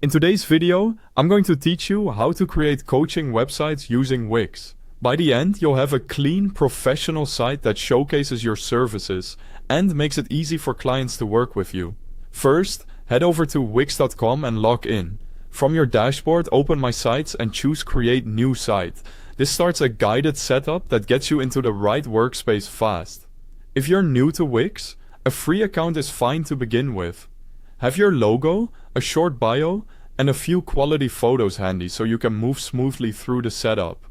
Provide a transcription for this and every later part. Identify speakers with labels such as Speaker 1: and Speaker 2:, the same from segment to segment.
Speaker 1: In today's video, I'm going to teach you how to create coaching websites using Wix. By the end, you'll have a clean, professional site that showcases your services and makes it easy for clients to work with you. First, head over to wix.com and log in. From your dashboard, open My Sites and choose Create New Site. This starts a guided setup that gets you into the right workspace fast. If you're new to Wix, a free account is fine to begin with. Have your logo, a short bio, and a few quality photos handy so you can move smoothly through the setup.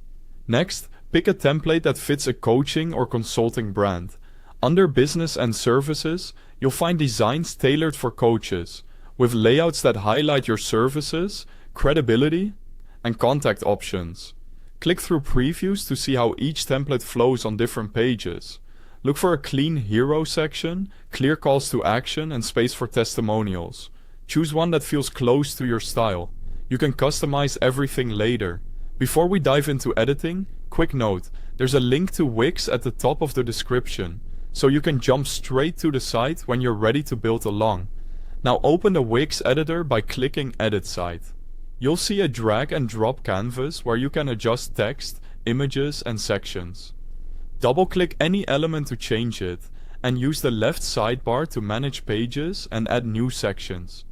Speaker 1: Next, pick a template that fits a coaching or consulting brand. Under Business and Services, you'll find designs tailored for coaches, with layouts that highlight your services, credibility, and contact options. Click through previews to see how each template flows on different pages. Look for a clean hero section, clear calls to action, and space for testimonials. Choose one that feels close to your style. You can customize everything later. Before we dive into editing, quick note, there's a link to Wix at the top of the description, so you can jump straight to the site when you're ready to build along. Now open the Wix editor by clicking Edit Site. You'll see a drag and drop canvas where you can adjust text, images, and sections. Double-click any element to change it, and use the left sidebar to manage pages and add new sections.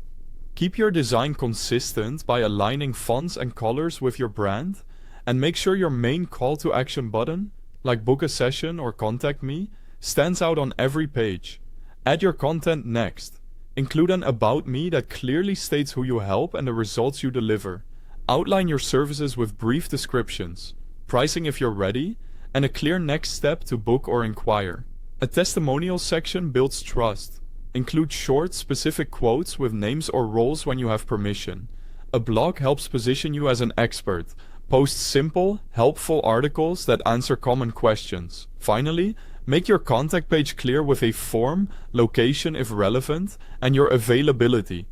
Speaker 1: Keep your design consistent by aligning fonts and colors with your brand, and make sure your main call to action button, like book a session or contact me, stands out on every page. Add your content next. Include an About Me that clearly states who you help and the results you deliver. Outline your services with brief descriptions, pricing if you're ready, and a clear next step to book or inquire. A testimonial section builds trust. Include short, specific quotes with names or roles when you have permission. A blog helps position you as an expert. Post simple, helpful articles that answer common questions. Finally, make your contact page clear with a form, location if relevant, and your availability.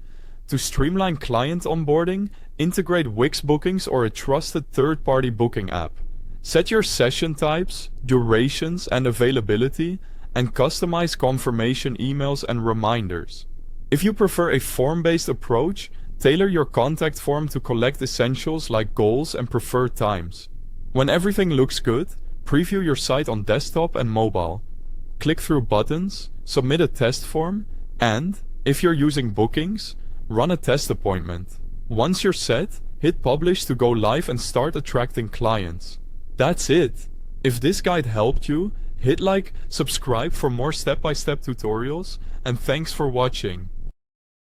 Speaker 1: To streamline client onboarding, integrate Wix bookings or a trusted third-party booking app. Set your session types, durations, and availability, and customize confirmation emails and reminders. If you prefer a form-based approach, tailor your contact form to collect essentials like goals and preferred times. When everything looks good, preview your site on desktop and mobile. Click through buttons, submit a test form, and, if you're using bookings, run a test appointment. Once you're set, hit publish to go live and start attracting clients. That's it. If this guide helped you, hit like, subscribe for more step-by-step tutorials, and thanks for watching.